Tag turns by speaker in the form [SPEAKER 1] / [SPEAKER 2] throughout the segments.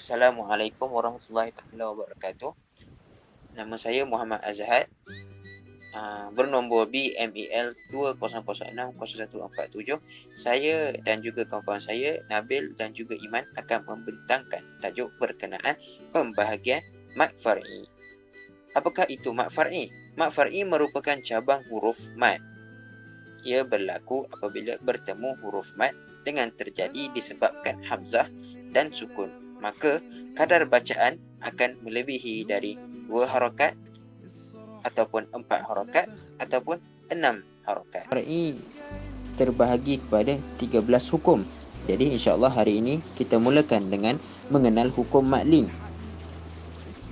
[SPEAKER 1] Assalamualaikum warahmatullahi taala wabarakatuh. Nama saya Muhammad Azhar, bernombor BMEL 200601447. Saya dan juga kawan-kawan saya, Nabil dan juga Iman, akan membentangkan tajuk berkenaan pembahagian mad far'i. Apakah itu mad far'i? Mad far'i merupakan cabang huruf mad. Ia berlaku apabila bertemu huruf mad dengan terjadi disebabkan hamzah dan sukun. Maka kadar bacaan akan melebihi dari 2 harakat ataupun 4 harakat ataupun 6 harakat. Far'i terbahagi kepada 13 hukum. Jadi insya-Allah hari ini kita mulakan dengan mengenal hukum maklin.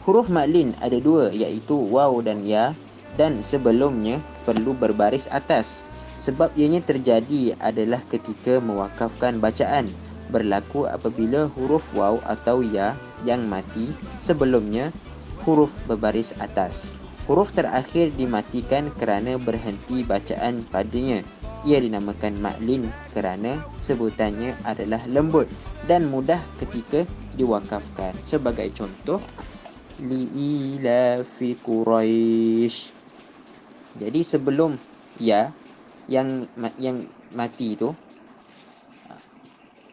[SPEAKER 1] Huruf maklin ada 2, iaitu waw dan ya, dan sebelumnya perlu berbaris atas. Sebab ianya terjadi adalah ketika mewakafkan bacaan. Berlaku apabila huruf waw atau ya yang mati sebelumnya huruf berbaris atas. Huruf terakhir dimatikan kerana berhenti bacaan padanya. Ia dinamakan maklin kerana sebutannya adalah lembut dan mudah ketika diwakafkan. Sebagai contoh, li'ilafi Quraisy. Jadi sebelum ya yang mati itu,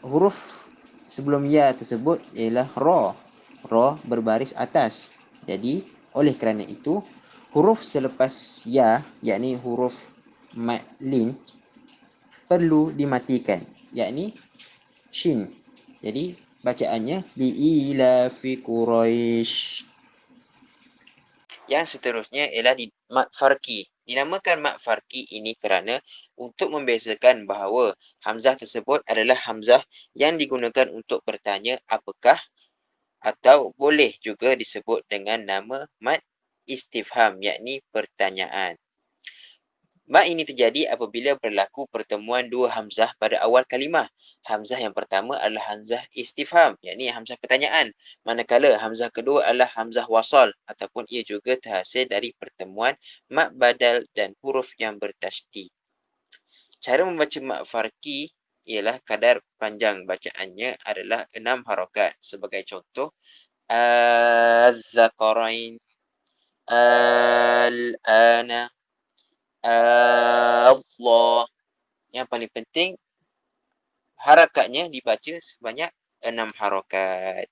[SPEAKER 1] huruf sebelum ya tersebut ialah ra. Ra berbaris atas. Jadi oleh kerana itu, huruf selepas ya, yakni huruf maklin, perlu dimatikan, yakni shin. Jadi bacaannya li'ilafi Quraisy. Yang seterusnya ialah mad farqi. Dinamakan mad farqi ini kerana untuk membezakan bahawa hamzah tersebut adalah hamzah yang digunakan untuk bertanya apakah, atau boleh juga disebut dengan nama mad istifham, yakni pertanyaan. Mad ini terjadi apabila berlaku pertemuan 2 hamzah pada awal kalimah. Hamzah yang pertama adalah hamzah istifham, yakni hamzah pertanyaan. Manakala hamzah kedua adalah hamzah wasal, ataupun ia juga terhasil dari pertemuan mad badal dan huruf yang bertasydid. Cara membaca mad farqi ialah kadar panjang bacaannya adalah 6 harakat. Sebagai contoh, az-zakarain, al-ana, Allah. Yang paling penting, harakatnya dibaca sebanyak 6 harakat.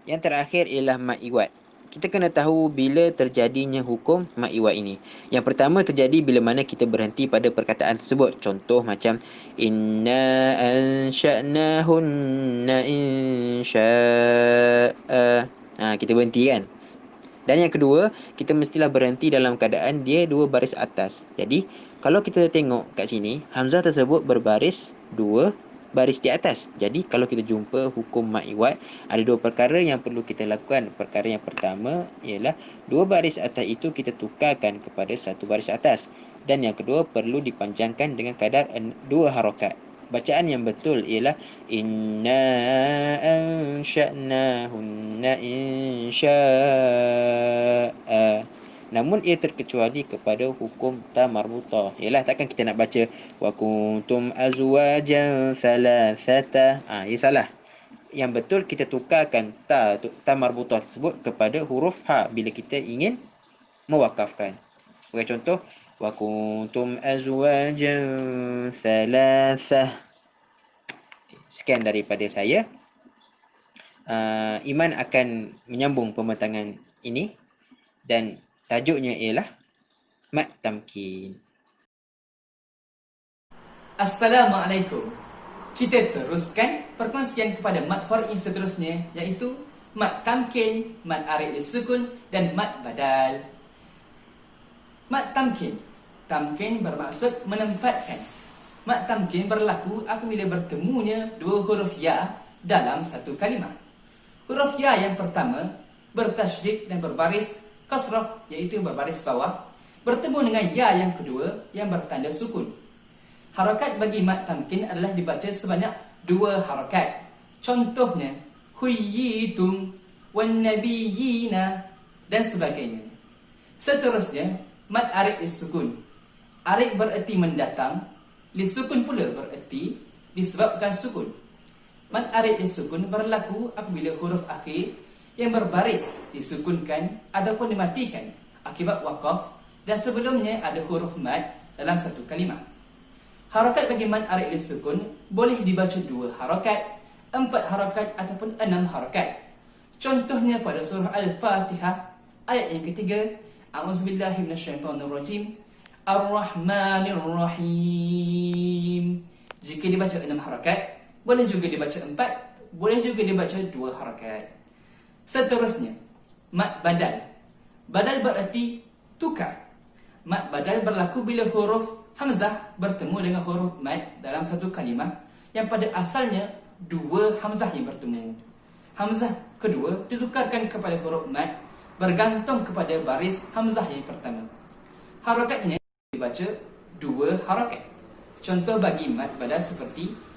[SPEAKER 1] Yang terakhir ialah mad iwad. Kita kena tahu bila terjadinya hukum mad iwad ini. Yang pertama terjadi bila mana kita berhenti pada perkataan tersebut. Contoh macam inna ansha'nahunna insya'a. Kita berhenti kan. Dan yang kedua, kita mestilah berhenti dalam keadaan dia 2 baris atas. Jadi, kalau kita tengok kat sini, hamzah tersebut berbaris 2 baris di atas. Jadi, kalau kita jumpa hukum mad iwad, ada 2 perkara yang perlu kita lakukan. Perkara yang pertama ialah 2 baris atas itu kita tukarkan kepada 1 baris atas. Dan yang kedua, perlu dipanjangkan dengan kadar 2 harakat. Bacaan yang betul ialah inna ansha'nahunna insya'a. Namun ia terkecuali kepada hukum ta marbutah. Ialah takkan kita nak baca wa kuntum azwajan thalathata. Ia salah. Yang betul kita tukarkan ta marbutah tersebut kepada huruf ha bila kita ingin mewakafkan. Sebagai contoh, wa kuntum azwajan thalathah. Sekian daripada saya. Iman akan menyambung pembentangan ini dan tajuknya ialah mad tamkin.
[SPEAKER 2] Assalamualaikum. Kita teruskan perkongsian kepada mad far'i seterusnya, iaitu mad tamkin, mad arid disukun dan mad badal. Mad tamkin. Tamkin bermaksud menempatkan. Mad tamkin berlaku apabila bertemunya 2 huruf ya dalam satu kalimah. Huruf ya yang pertama bertasydid dan berbaris kasrah, iaitu berbaris bawah, bertemu dengan ya yang kedua yang bertanda sukun. Harakat bagi mad tamkin adalah dibaca sebanyak 2 harakat. Contohnya huyyitum wan nabiyina dan sebagainya. Seterusnya mad arid disukun. Arid bererti mendatang, disukun pula bererti disebabkan sukun. Mad arid disukun berlaku apabila huruf akhir yang berbaris disukunkan ataupun dimatikan akibat waqaf dan sebelumnya ada huruf mad dalam satu kalimah. Harakat bagi mad arid disukun boleh dibaca 2 harakat, 4 harakat ataupun 6 harakat. Contohnya pada surah Al-Fatihah ayat yang ketiga, A'udzubillahi minasyaitonirrajim, Ar-Rahmanir-Rahim. Jika dibaca 6 harakat, boleh juga dibaca 4, boleh juga dibaca 2 harakat. Seterusnya, mad badal. Badal berarti tukar. Mad badal berlaku bila huruf hamzah bertemu dengan huruf mad dalam satu kalimah yang pada asalnya 2 hamzah yang bertemu. Hamzah kedua ditukarkan kepada huruf mad bergantung kepada baris hamzah yang pertama. Harakatnya dibaca 2 harakat. Contoh bagi mad badal seperti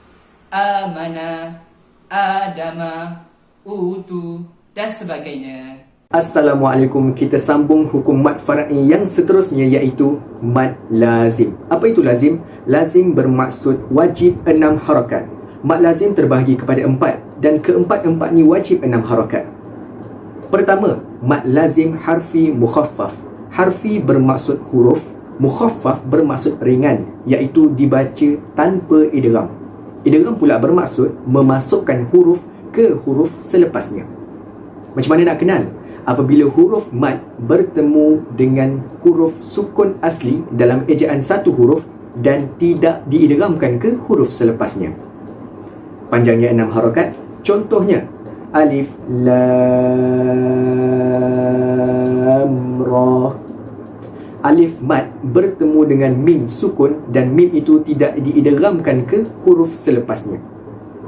[SPEAKER 2] amana, adama, utu dan sebagainya.
[SPEAKER 3] Assalamualaikum, kita sambung hukum mad far'i yang seterusnya iaitu mad lazim. Apa itu lazim? Lazim bermaksud wajib 6 harakat. Mad lazim terbahagi kepada 4 dan keempat-empat ni wajib 6 harakat. Pertama, mad lazim harfi mukhaffaf. Harfi bermaksud huruf, mukhaffaf bermaksud ringan, iaitu dibaca tanpa idgham. Idgham pula bermaksud memasukkan huruf ke huruf selepasnya. Macam mana nak kenal? Apabila huruf mad bertemu dengan huruf sukun asli dalam ejaan satu huruf dan tidak diidghamkan ke huruf selepasnya. Panjangnya 6 harakat. Contohnya alif lam ra. Alif mad bertemu dengan mim sukun dan mim itu tidak diidghamkan ke huruf selepasnya.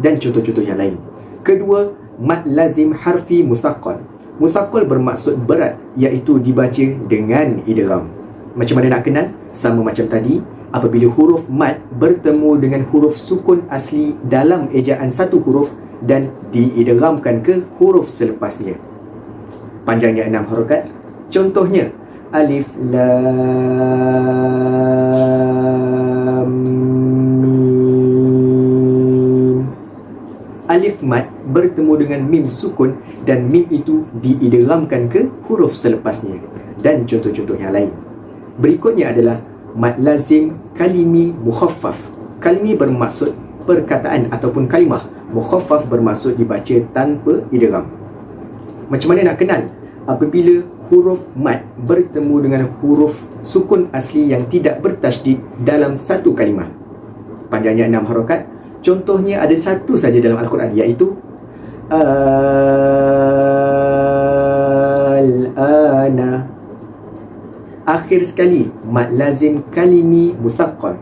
[SPEAKER 3] Dan contoh-contoh yang lain. Kedua, mad lazim harfi musaqqal. Musaqqal bermaksud berat, iaitu dibaca dengan idgham. Macam mana nak kenal? Sama macam tadi, apabila huruf mad bertemu dengan huruf sukun asli dalam ejaan satu huruf dan diidghamkan ke huruf selepasnya. Panjangnya 6 harakat. Contohnya alif lam mim. Alif mad bertemu dengan mim sukun dan mim itu diidghamkan ke huruf selepasnya. Dan contoh-contoh yang lain. Berikutnya adalah mad lazim kalimi mukhaffaf. Kalimi bermaksud perkataan ataupun kalimah. Mukhaffaf bermaksud dibaca tanpa idgham. Macam mana nak kenal? Apabila huruf mad bertemu dengan huruf sukun asli yang tidak bertasydid dalam satu kalimah. Panjangnya 6 harakat. Contohnya ada satu saja dalam Al-Quran, iaitu al-ana. Akhir sekali, mad lazim kalimi musaqqal.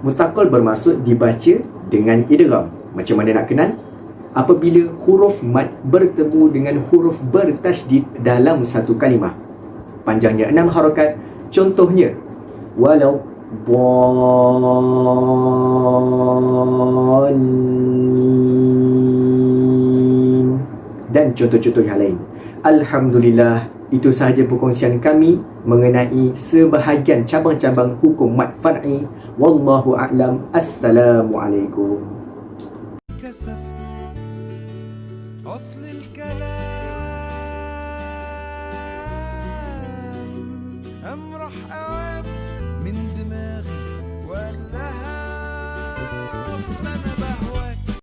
[SPEAKER 3] Musaqqal bermaksud dibaca dengan idgham. Macam mana nak kenal? Apabila huruf mad bertemu dengan huruf bertasydid dalam satu kalimah. Panjangnya 6 harakat. Contohnya walau dhalin dan contoh-contoh yang lain. Alhamdulillah, itu sahaja perkongsian kami mengenai sebahagian cabang-cabang hukum mad far'i. Wallahu a'lam. Assalamualaikum.
[SPEAKER 4] أصل الكلام أمرح أوام من دماغي ولا أصل أنا